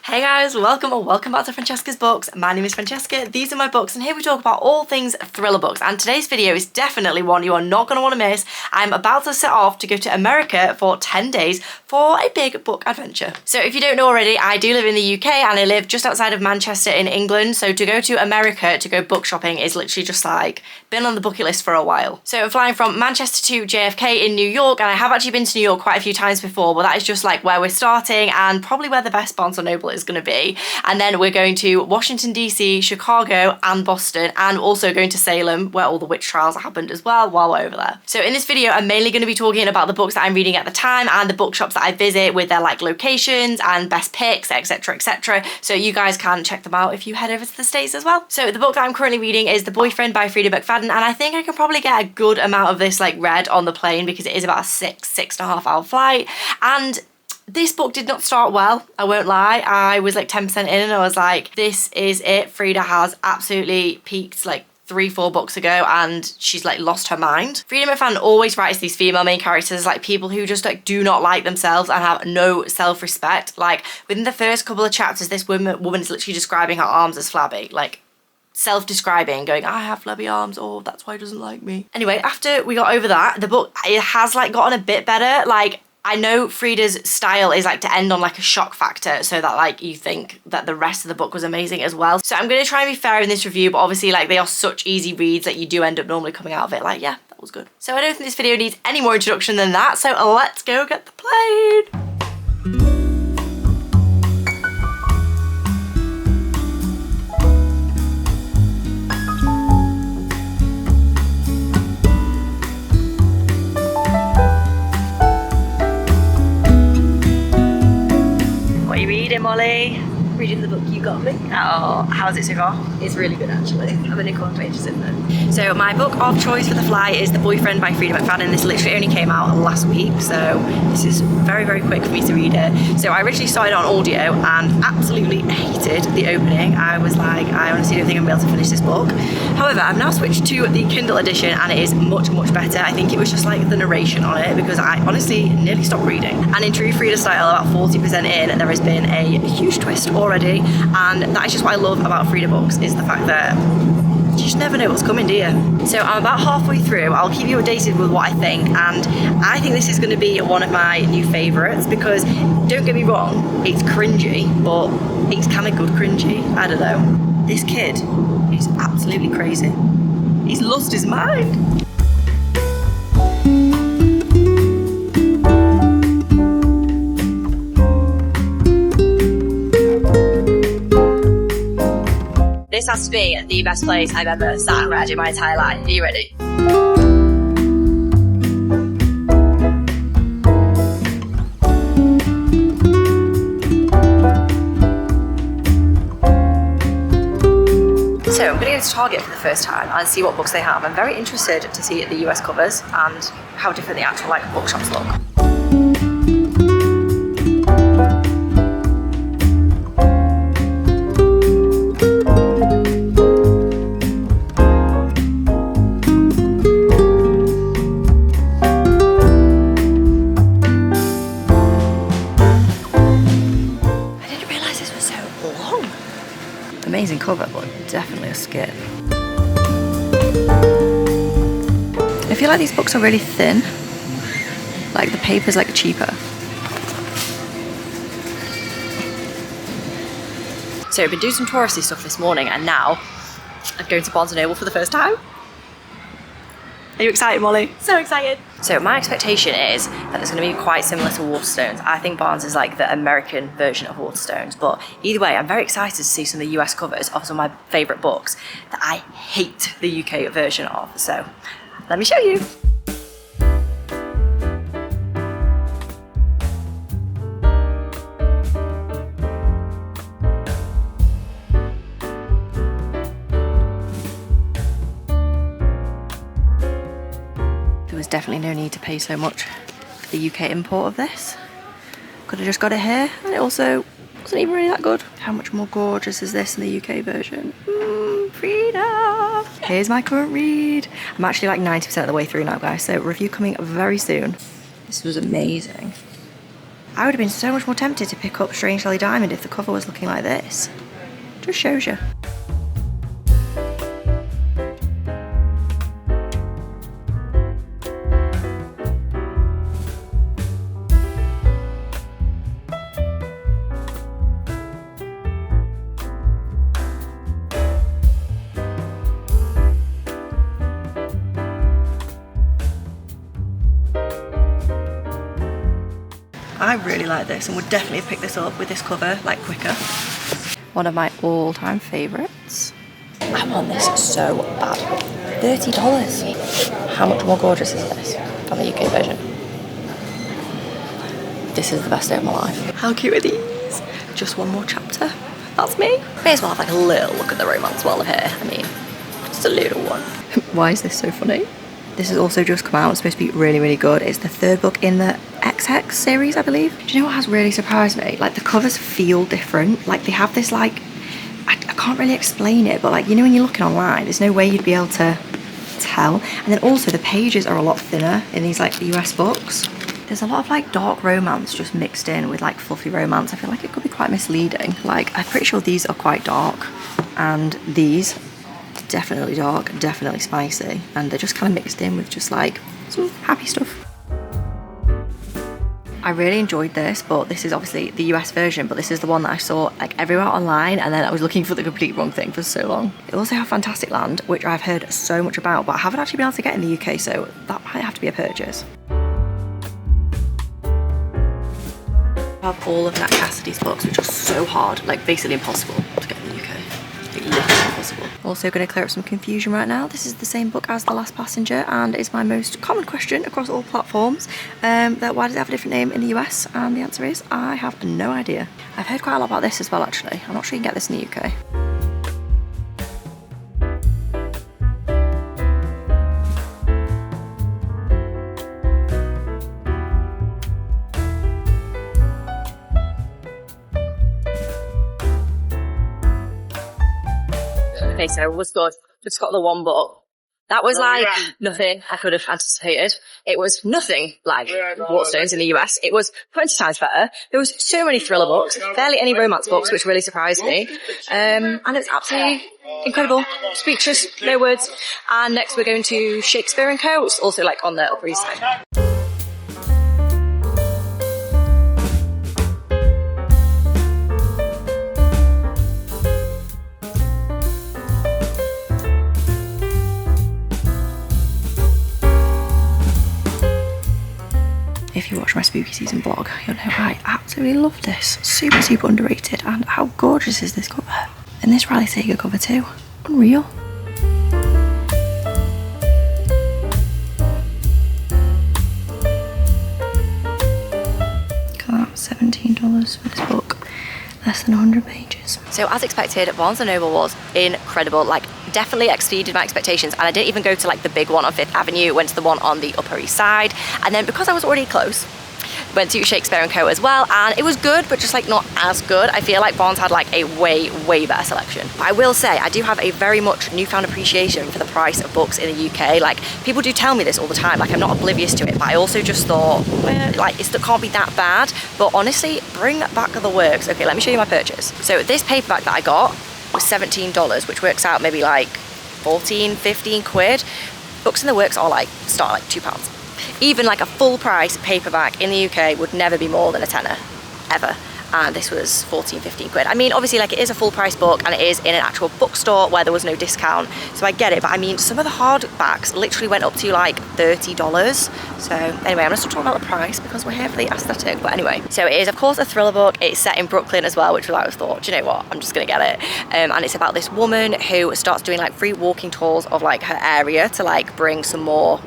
Hey guys, welcome or welcome back to Francesca's Books. My name is Francesca, these are my books, and here we talk about all things thriller books. And today's video is definitely one you are not going to want to miss. I'm about to set off to go to America for 10 days for a big book adventure. So if you don't know already, I do live in the UK and I live just outside of Manchester in England. So to go to America to go book shopping is literally just like been on the bucket list for a while. So I'm flying from Manchester to JFK in New York, and I have actually been to New York quite a few times before, but that is just like where we're starting and probably where the best Barnes & Noble is going to be. And then we're going to Washington DC, Chicago and Boston, and also going to Salem where all the witch trials happened as well while we're over there. So in this video I'm mainly going to be talking about the books that I'm reading at the time and the bookshops that I visit with their like locations and best picks, etc, etc, so you guys can check them out if you head over to the States as well. So the book that I'm currently reading is The Boyfriend by Frida McFadden, and I think I can probably get a good amount of this like read on the plane because it is about a 6.5 hour flight. And this book did not start well, I won't lie. I was like 10% in and I was like, this is it. Frida has absolutely peaked like 3-4 books ago and she's like lost her mind. Frida McFadden always writes these female main characters like people who just like do not like themselves and have no self-respect. Like within the first couple of chapters, this woman is literally describing her arms as flabby, like self-describing, going, I have flabby arms, oh, that's why he doesn't like me. Anyway, after we got over that, the book, it has like gotten a bit better. Like I know Frida's style is like to end on like a shock factor so that like you think that the rest of the book was amazing as well. So I'm going to try and be fair in this review, but obviously like they are such easy reads that you do end up normally coming out of it like, yeah, that was good. So I don't think this video needs any more introduction than that, so let's go get the plane. Molly, reading the book you got me. Oh, how's it so far? It's really good actually. I'm in a couple of pages in there. So my book of choice for the flight is The Boyfriend by Frida McFadden. This literally only came out last week, so this is very, very quick for me to read it. So I originally started on audio and absolutely hated the opening. I was like, I honestly don't think I'm able to finish this book. However, I've now switched to the Kindle edition and it is much, much better. I think it was just like the narration on it because I honestly nearly stopped reading. And in true Frida style, about 40% in, there has been a huge twist already. And that is just what I love about Frida books, is the fact that you just never know what's coming, do you? So I'm about halfway through. I'll keep you updated with what I think, and I think this is going to be one of my new favourites because, don't get me wrong, it's cringy, but it's kind of good cringy. I don't know. This kid is absolutely crazy. He's lost his mind. This has to be the best place I've ever sat and read in my entire life. Are you ready? So I'm going to go to Target for the first time and see what books they have. I'm very interested to see the US covers and how different the actual like bookshops look. Amazing cover, but definitely a skip. I feel like these books are really thin. Like the paper's like cheaper. So I've been doing some touristy stuff this morning and now I'm going to Barnes & Noble for the first time. Are you excited, Molly? So excited. So my expectation is that it's going to be quite similar to Waterstones. I think Barnes is like the American version of Waterstones, but either way, I'm very excited to see some of the US covers of some of my favourite books that I hate the UK version of. So let me show you. There was definitely no need to pay so much for the UK import of this. Could have just got it here, and it also wasn't even really that good. How much more gorgeous is this in the UK version? Frida! Here's my current read. I'm actually like 90% of the way through now, guys, so review coming very soon. This was amazing. I would have been so much more tempted to pick up Strange Sally Diamond if the cover was looking like this. Just shows you. I really like this and would definitely pick this up with this cover, like quicker. One of my all-time favourites. I want this so bad. $30. How much more gorgeous is this than the UK version? This is the best day of my life. How cute are these? Just one more chapter. That's me. May as well have like a little look at the romance while I'm here. I mean, just a little one. Why is this so funny? This has also just come out. It's supposed to be really, really good. It's the third book in the XX series, I believe. Do you know what has really surprised me? Like, the covers feel different. Like, they have this, like, I can't really explain it, but like, you know when you're looking online, there's no way you'd be able to tell. And then also the pages are a lot thinner in these like US books. There's a lot of like dark romance just mixed in with like fluffy romance. I feel like it could be quite misleading. Like, I'm pretty sure these are quite dark, and these definitely dark, definitely spicy, and they're just kind of mixed in with just like some happy stuff. I really enjoyed this, but this is obviously the US version, but this is the one that I saw like everywhere online, and then I was looking for the complete wrong thing for so long. They also have Fantastic Land, which I've heard so much about, but I haven't actually been able to get in the UK, so that might have to be a purchase. I have all of Nat Cassidy's books, which are so hard, like basically impossible to get in the UK. Like, literally impossible. Also going to clear up some confusion right now. This is the same book as The Last Passenger, and it's my most common question across all platforms. That why does it have a different name in the US? And the answer is, I have no idea. I've heard quite a lot about this as well, actually. I'm not sure you can get this in the UK. Okay, so it was good. Just got the one book. That was like nothing I could have anticipated. It was nothing like Waterstones in the US. It was 20 times better. There was so many thriller books, barely any romance books, which really surprised me. And it's absolutely incredible. Speechless, no words. And next we're going to Shakespeare Co, which is also like on the Upper East Side. If you watch my spooky season vlog, you'll know I absolutely love this. Super, super underrated. And how gorgeous is this cover? And this Riley Sager cover too. Unreal. Look at that, $17 for this book. Less than 100 pages. So as expected, Barnes & Noble was incredible. Like, definitely exceeded my expectations, and I didn't even go to like the big one on 5th Avenue, went to the one on the Upper East Side, and then because I was already close, went to Shakespeare Co as well, and it was good, but just like not as good. I feel like Barnes had like a way better selection. But I will say, I do have a very much newfound appreciation for the price of books in the UK. Like, people do tell me this all the time, like I'm not oblivious to it, but I also just thought, well, like it can't be that bad. But honestly, bring back the works. Okay, let me show you my purchase. So this paperback that I got was $17, which works out maybe like 14, 15 quid. Books in the works are like, start like £2. Even like a full price paperback in the UK would never be more than a tenner, ever. And this was 14, 15 quid. I mean, obviously like it is a full price book and it is in an actual bookstore where there was no discount. So I get it, but I mean, some of the hardbacks literally went up to like $30. So anyway, I'm gonna stop talking about the price because we're here for the aesthetic. But anyway, so it is of course a thriller book. It's set in Brooklyn as well, which I always thought, do you know what, I'm just gonna get it. And it's about this woman who starts doing like free walking tours of like her area to like bring some more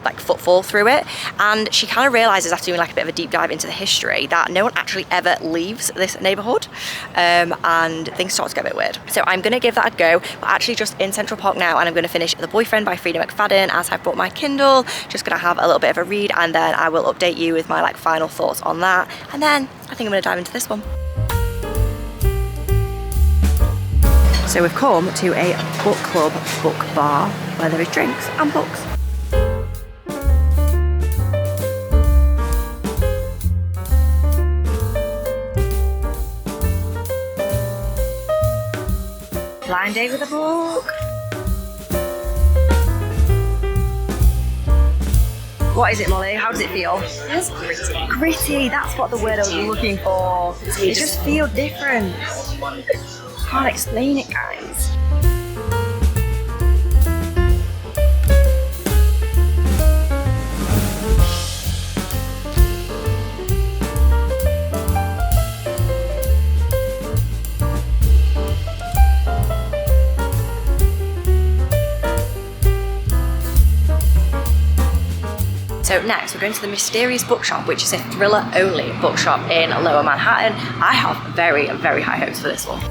like footfall through it, and she kind of realizes after doing like a bit of a deep dive into the history that no one actually ever leaves this neighborhood, and things start to get a bit weird. So I'm gonna give that a go. We're actually just in Central Park now, and I'm gonna finish The Boyfriend by Frida McFadden as I've brought my Kindle. Just gonna have a little bit of a read, and then I will update you with my like final thoughts on that, and then I think I'm gonna dive into this one. So we've come to a book club book bar where there is drinks and books. Blind date with a book. What is it, Molly? How does it feel? It feels gritty. Gritty, that's what the word I was looking for. It just feels different. Can't explain it, guys. So next we're going to the Mysterious Bookshop, which is a thriller only bookshop in Lower Manhattan. I have very, very high hopes for this one.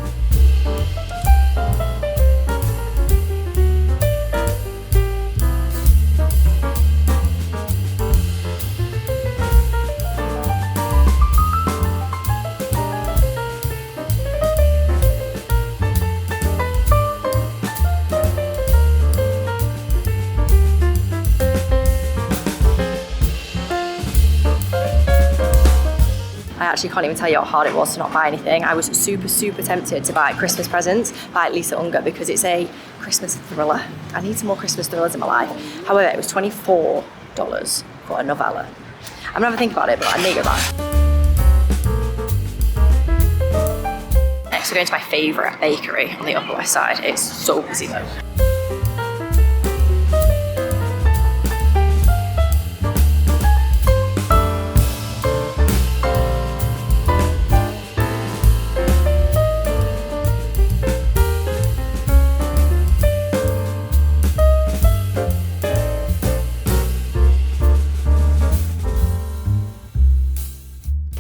I actually can't even tell you how hard it was to not buy anything. I was super, super tempted to buy Christmas presents by Lisa Unger because it's a Christmas thriller. I need some more Christmas thrillers in my life. However, it was $24 for a novella. I'm gonna have a think about it, but I may go back. Next, we're going to my favourite bakery on the Upper West Side. It's so busy though.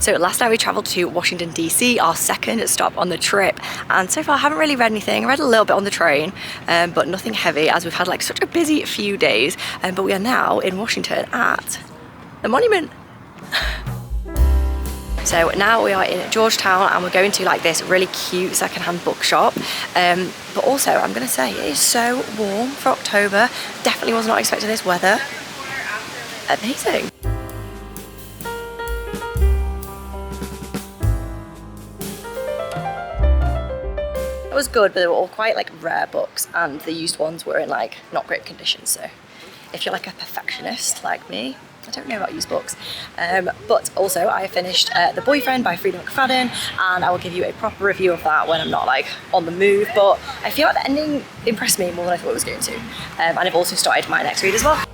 So last night we travelled to Washington DC, our second stop on the trip, and so far I haven't really read anything. I read a little bit on the train, but nothing heavy as we've had like such a busy few days, but we are now in Washington at the monument. So now we are in Georgetown and we're going to like this really cute secondhand bookshop, but also I'm gonna say it is so warm for October. Definitely was not expecting this weather. Amazing. It was good, but they were all quite like rare books and the used ones were in like not great condition. So if you're like a perfectionist like me, I don't know about used books. But also I finished The Boyfriend by Freida McFadden, and I will give you a proper review of that when I'm not like on the move, but I feel like the ending impressed me more than I thought it was going to. And I've also started my next read as well.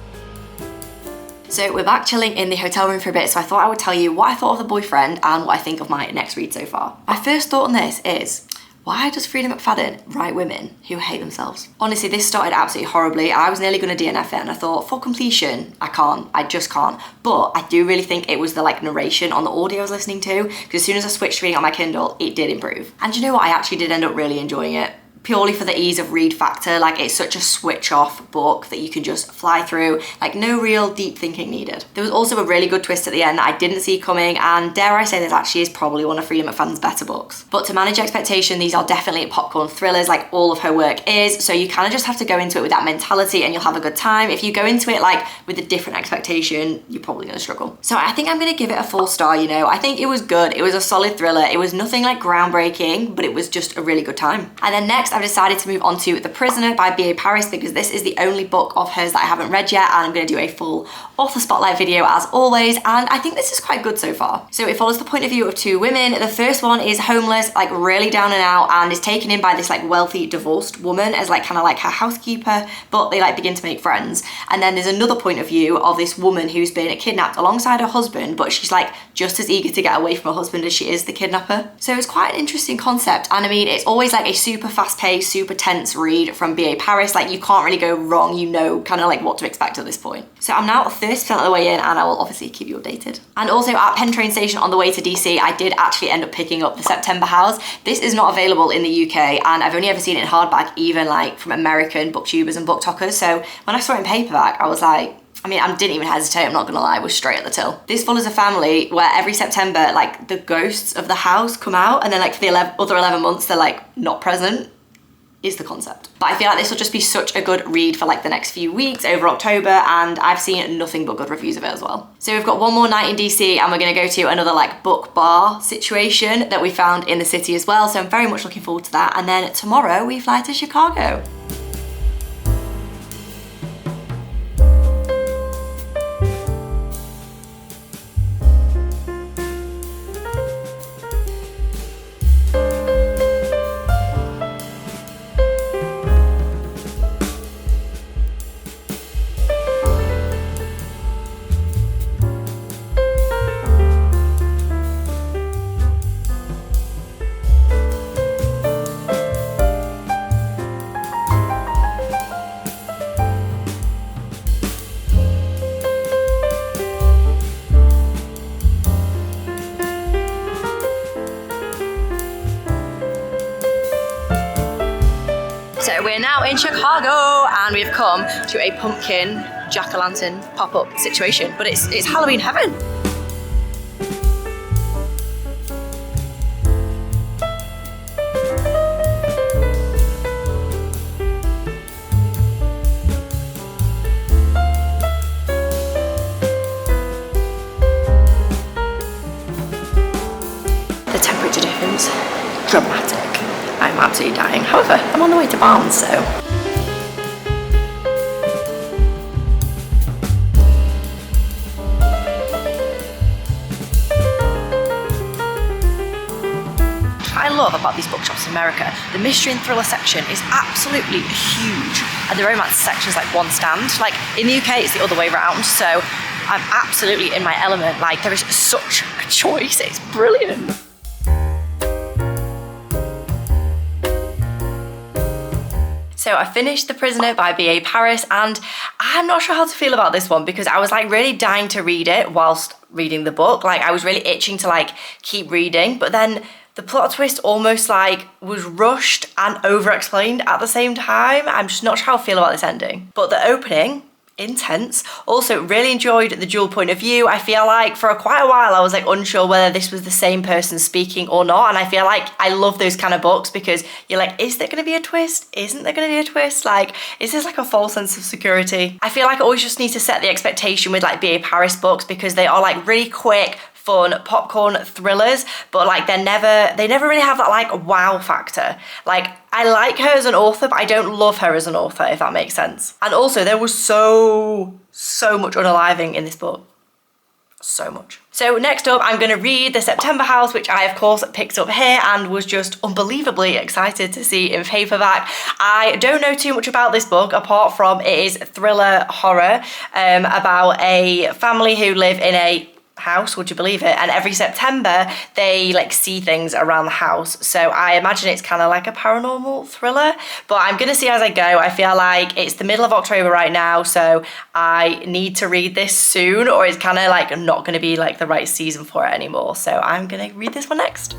So we're back chilling in the hotel room for a bit, so I thought I would tell you what I thought of The Boyfriend and what I think of my next read so far. My first thought on this is, why does Freida McFadden write women who hate themselves? Honestly, this started absolutely horribly. I was nearly gonna DNF it and I thought, for completion, I just can't. But I do really think it was the like narration on the audio I was listening to, because as soon as I switched to reading on my Kindle, it did improve. And you know what, I actually did end up really enjoying it. Purely for the ease of read factor, like it's such a switch off book that you can just fly through, like no real deep thinking needed. There was also a really good twist at the end that I didn't see coming, and dare I say this actually is probably one of Freida McFadden's better books. But to manage expectation, these are definitely popcorn thrillers like all of her work is, so you kind of just have to go into it with that mentality and you'll have a good time. If you go into it like with a different expectation, you're probably gonna struggle. So I think I'm gonna give it a 4 star, you know. I think it was good, it was a solid thriller, it was nothing like groundbreaking, but it was just a really good time. And then next I've decided to move on to The Prisoner by B.A. Paris, because this is the only book of hers that I haven't read yet, and I'm going to do a full author spotlight video as always, and I think this is quite good so far. So it follows the point of view of 2 women. The first one is homeless, like really down and out, and is taken in by this like wealthy divorced woman as like kind of like her housekeeper, but they like begin to make friends. And then there's another point of view of this woman who's been kidnapped alongside her husband, but she's like just as eager to get away from her husband as she is the kidnapper. So it's quite an interesting concept, and I mean it's always like a super fast-paced, super tense read from B.A. Paris. Like you can't really go wrong, you know kind of like what to expect at this point. So I'm now 30% of the way in, and I will obviously keep you updated. And also at Penn train station on the way to DC, I did actually end up picking up The September House. This is not available in the UK, and I've only ever seen it in hardback, even like from American booktubers and booktalkers. So when I saw it in paperback, I was like, I mean, I didn't even hesitate, I'm not gonna lie, I was straight at the till. This follows a family where every September, like the ghosts of the house come out, and then like for the other 11 months, they're like not present. is the concept. But I feel like this will just be such a good read for like the next few weeks over October, and I've seen nothing but good reviews of it as well. So we've got one more night in DC, and we're gonna go to another like book bar situation that we found in the city as well. So I'm very much looking forward to that. And then tomorrow we fly to Chicago. So we're now in Chicago, and we've come to a pumpkin jack-o'-lantern pop-up situation, but it's Halloween heaven. The temperature difference, dramatic. I'm absolutely dying. However, I'm on the way to Barnes, so. I love about these bookshops in America, the mystery and thriller section is absolutely huge, and the romance section is like one stand. Like in the UK, it's the other way around, so I'm absolutely in my element. Like there is such a choice, it's brilliant. So I finished The Prisoner by B.A. Paris, and I'm not sure how to feel about this one because I was like really dying to read it whilst reading the book. Like I was really itching to like keep reading, but then the plot twist almost like was rushed and over-explained at the same time. I'm just not sure how I feel about this ending. But the opening, intense. Also really enjoyed the dual point of view. I feel like for quite a while I was like unsure whether this was the same person speaking or not, and I feel like I love those kind of books because you're like, is there going to be a twist? Isn't there going to be a twist? Like, is this like a false sense of security? I feel like I always just need to set the expectation with like B.A. Paris books because they are like really quick, fun popcorn thrillers, but like they never really have that like wow factor. Like I like her as an author, but I don't love her as an author, if that makes sense. And also there was so much unaliving in this book. So much. So next up, I'm going to read The September House, which I of course picked up here and was just unbelievably excited to see in paperback. I don't know too much about this book apart from it is thriller horror about a family who live in a house, would you believe it? And every September they like see things around the house, so I imagine it's kind of like a paranormal thriller, but I'm gonna see as I go. I feel like it's the middle of October right now, so I need to read this soon or it's kind of like not gonna be like the right season for it anymore, so I'm gonna read this one next.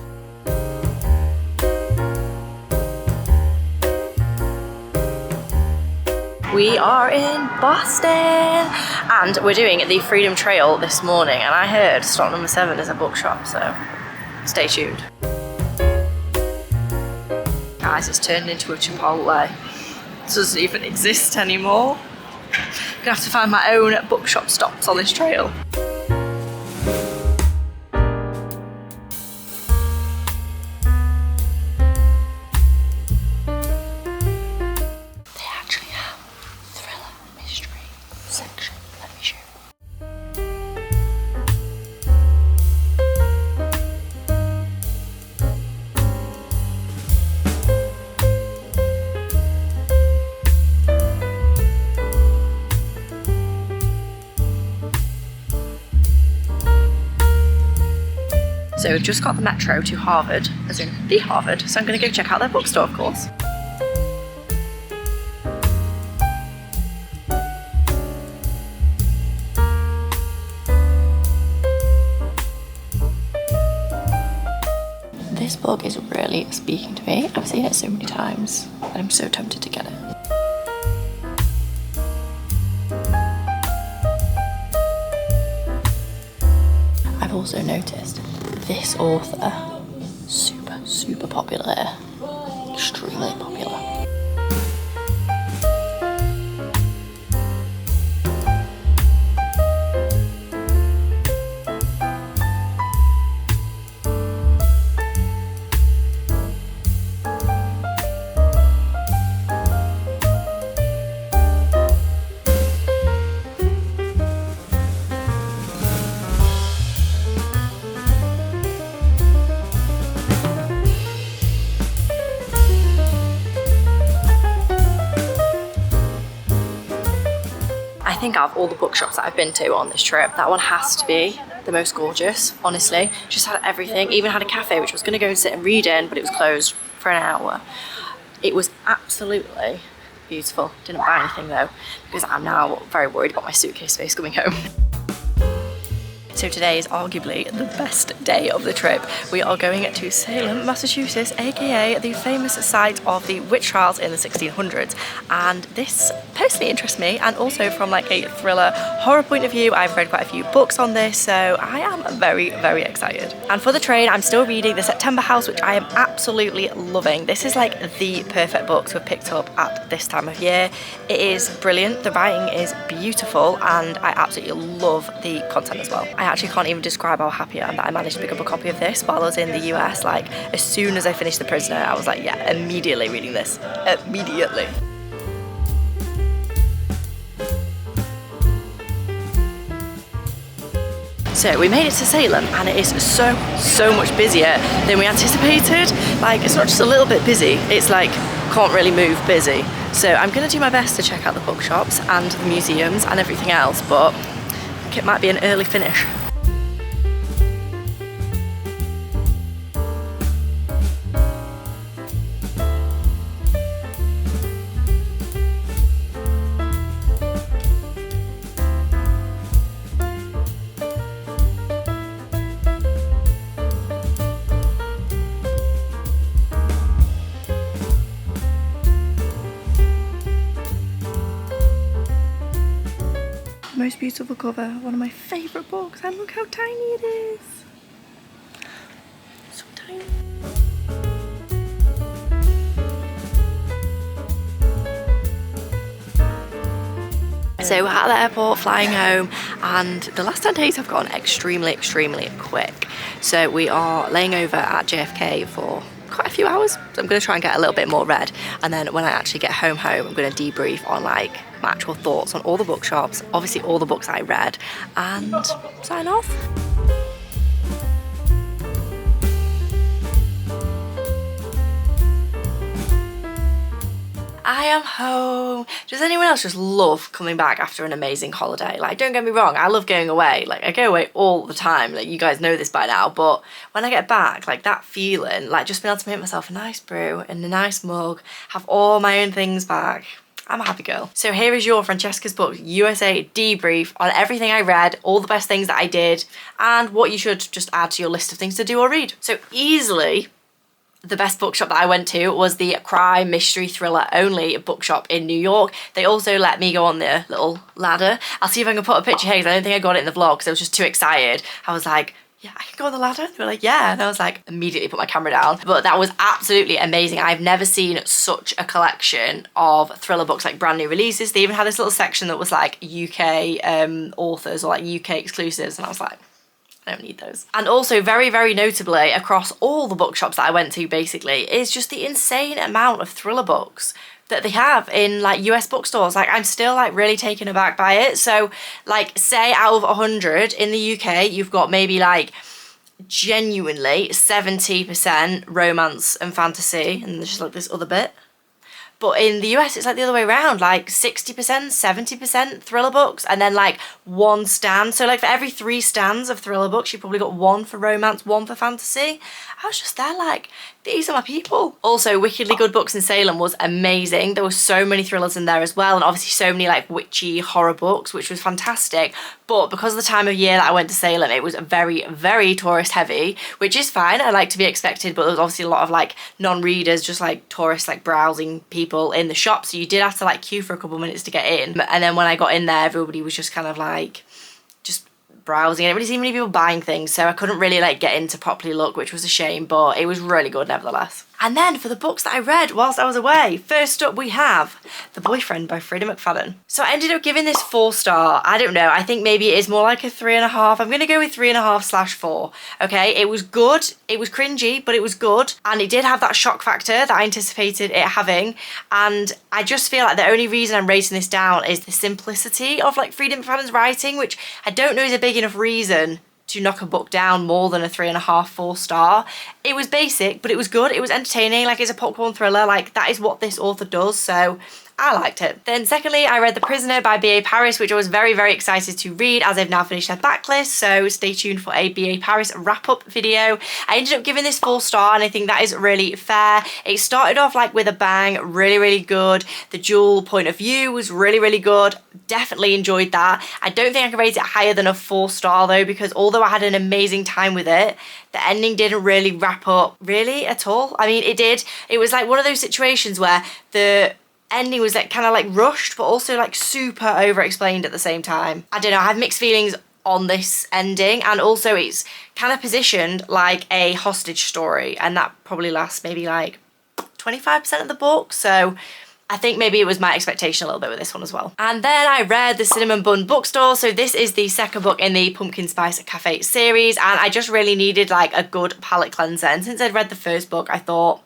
We are in Boston and we're doing the Freedom Trail this morning, and I heard stop number 7 is a bookshop, so stay tuned. Guys, it's turned into a Chipotle. It doesn't even exist anymore. I'm gonna have to find my own bookshop stops on this trail. So we've just got the metro to Harvard, as in the Harvard, so I'm going to go check out their bookstore, of course. This book is really speaking to me. I've seen it so many times, and I'm so tempted to get it. I've also noticed this author, super popular. extremely popular. I think out of all the bookshops that I've been to on this trip, that one has to be the most gorgeous, honestly. Just had everything, even had a cafe which I was going to go and sit and read in, but it was closed for an hour. It was absolutely beautiful. Didn't buy anything though, because I'm now very worried about my suitcase space coming home. So today is arguably the best day of the trip. We are going to Salem, Massachusetts, aka the famous site of the witch trials in the 1600s. And this personally interests me, and also from like a thriller horror point of view, I've read quite a few books on this, so I am very, very excited. And for the train, I'm still reading The September House, which I am absolutely loving. This is like the perfect book to have picked up at this time of year. It is brilliant, the writing is beautiful, and I absolutely love the content as well. I actually can't even describe how happy I am that I managed to pick up a copy of this while I was in the US. Like, as soon as I finished The Prisoner, I was like, yeah, immediately reading this. Immediately. So we made it to Salem, and it is so much busier than we anticipated. Like, it's not just a little bit busy, it's like can't really move busy. So I'm gonna do my best to check out the bookshops and the museums and everything else, but it might be an early finish. Most beautiful cover, one of my favourite books, and look how tiny it is. So tiny. So we're at the airport, flying home, and the last 10 days have gone extremely quick. So we are laying over at JFK for quite a few hours. So I'm going to try and get a little bit more read, and then when I actually get home, I'm going to debrief on like my actual thoughts on all the bookshops, obviously all the books I read, and sign off. I am home. Does anyone else just love coming back after an amazing holiday? Like, don't get me wrong, I love going away. Like, I go away all the time. Like, you guys know this by now, but when I get back, like that feeling, like just being able to make myself a nice brew and a nice mug, have all my own things back, I'm a happy girl. So here is your Francesca's Books USA debrief on everything I read, all the best things that I did, and what you should just add to your list of things to do or read. So easily, the best bookshop that I went to was the crime, mystery, thriller only bookshop in New York. They also let me go on their little ladder. I'll see if I can put a picture here, because I don't think I got it in the vlog because I was just too excited. I was like, yeah, I can go on the ladder. They were like, yeah. And I was like, immediately put my camera down. But that was absolutely amazing. I've never seen such a collection of thriller books, like brand new releases. They even had this little section that was like UK authors or like UK exclusives. And I was like, I don't need those. And also very notably across all the bookshops that I went to basically is just the insane amount of thriller books that they have in like US bookstores. Like, I'm still like really taken aback by it. So like, say out of 100 in the UK, you've got maybe like genuinely 70% romance and fantasy, and there's just like this other bit. But in the US, it's like the other way around, like 60%, 70% thriller books, and then like one stand. So like for every 3 stands of thriller books, you probably got 1 for romance, 1 for fantasy. I was just there like, these are my people. Also, Wickedly Good Books in Salem was amazing. There were so many thrillers in there as well, and obviously so many like witchy horror books, which was fantastic. But because of the time of year that I went to Salem, it was very tourist heavy, which is fine. I like to be expected, but there was obviously a lot of like non-readers, just like tourists, like browsing people in the shop. So you did have to like queue for a couple of minutes to get in. And then when I got in there, everybody was just kind of like, browsing. I didn't really see many people buying things, so I couldn't really like get in to properly look, which was a shame, but it was really good nevertheless. And then for the books that I read whilst I was away, first up we have The Boyfriend by Freida McFadden. So I ended up giving this 4-star. I don't know, I think maybe it is more like a 3.5. I'm gonna go with 3.5/4. Okay, it was good, it was cringy, but it was good. And it did have that shock factor that I anticipated it having. And I just feel like the only reason I'm rating this down is the simplicity of like Freida McFadden's writing, which I don't know is a big enough reason to knock a book down more than a 3.5/4. It was basic, but it was good. It was entertaining. Like, it's a popcorn thriller. Like, that is what this author does. So I liked it. Then secondly, I read The Prisoner by B.A. Paris, which I was very, very excited to read as I've now finished their backlist. So stay tuned for a B.A. Paris wrap-up video. I ended up giving this 4-star, and I think that is really fair. It started off like with a bang, really, really good. The dual point of view was really, really good. Definitely enjoyed that. I don't think I can rate it higher than a 4-star though, because although I had an amazing time with it, the ending didn't really wrap up really at all. I mean, it did. It was like one of those situations where the ending was like kind of like rushed, but also like super over explained at the same time. I don't know, I have mixed feelings on this ending, and also it's kind of positioned like a hostage story, and that probably lasts maybe like 25% of the book, so I think maybe it was my expectation a little bit with this one as well. And then I read The Cinnamon Bun Bookstore. So this is the second book in the Pumpkin Spice Cafe series, and I just really needed like a good palate cleanser, and since I'd read the first book, I thought,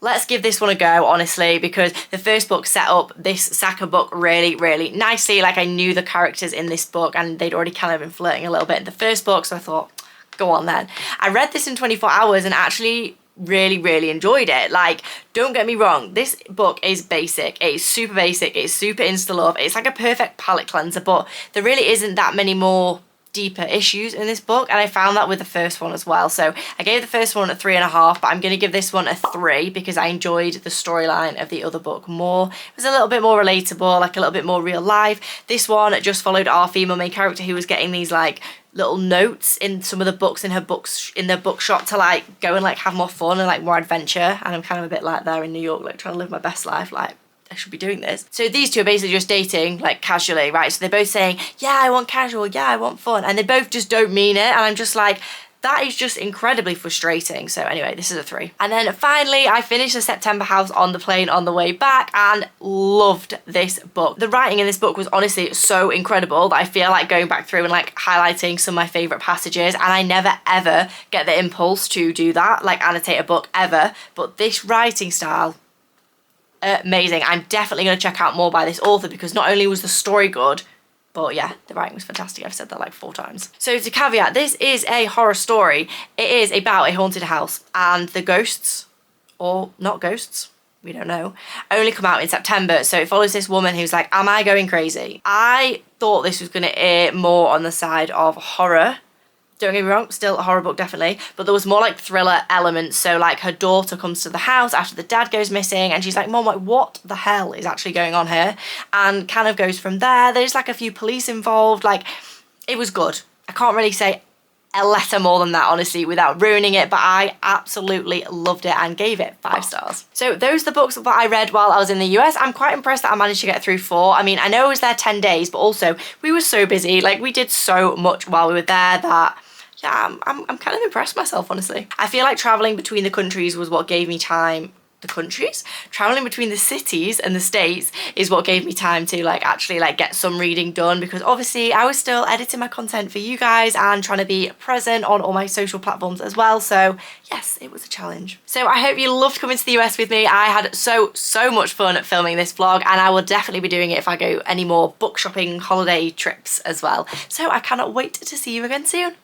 let's give this one a go, honestly, because the first book set up this second book really, really nicely. Like, I knew the characters in this book, and they'd already kind of been flirting a little bit in the first book, so I thought, go on then. I read this in 24 hours and actually really, really enjoyed it. Like, don't get me wrong, this book is basic. It's super basic, it's super insta-love. It's like a perfect palate cleanser, but there really isn't that many more deeper issues in this book, and I found that with the first one as well. So I gave the first one a 3.5, but I'm going to give this one a 3 because I enjoyed the storyline of the other book more. It was a little bit more relatable, like a little bit more real life. This one just followed our female main character, who was getting these like little notes in some of the books in her books in the bookshop to like go and like have more fun and like more adventure, and I'm kind of a bit like there in New York, like trying to live my best life, like I should be doing this. So these two are basically just dating like casually, right? So they're both saying, yeah, I want casual, yeah, I want fun, and they both just don't mean it, and I'm just like, that is just incredibly frustrating. So anyway, this is a 3. And then finally, I finished The September House on the plane on the way back and loved this book. The writing in this book was honestly so incredible that I feel like going back through and like highlighting some of my favourite passages, and I never ever get the impulse to do that, like annotate a book ever, but this writing style, amazing. I'm definitely going to check out more by this author because not only was the story good, but yeah, the writing was fantastic. I've said that like 4 times. So to caveat, this is a horror story. It is about a haunted house, and the ghosts, or not ghosts, we don't know, only come out in September. So it follows this woman who's like, am I going crazy? I thought this was going to err more on the side of horror. Don't get me wrong, still a horror book, definitely, but there was more like thriller elements. So like her daughter comes to the house after the dad goes missing, and she's like, Mom, like, what the hell is actually going on here? And kind of goes from there. There's like a few police involved. Like, it was good. I can't really say a letter more than that, honestly, without ruining it, but I absolutely loved it and gave it 5 stars. So those are the books that I read while I was in the US. I'm quite impressed that I managed to get through 4. I mean, I know I was there 10 days, but also we were so busy. Like, we did so much while we were there that yeah, I'm kind of impressed myself, honestly. I feel like traveling between the countries was what gave me time. The countries? Traveling between the cities and the states is what gave me time to like actually like get some reading done, because obviously I was still editing my content for you guys and trying to be present on all my social platforms as well. So yes, it was a challenge. So I hope you loved coming to the US with me. I had so much fun filming this vlog, and I will definitely be doing it if I go any more book shopping holiday trips as well. So I cannot wait to see you again soon.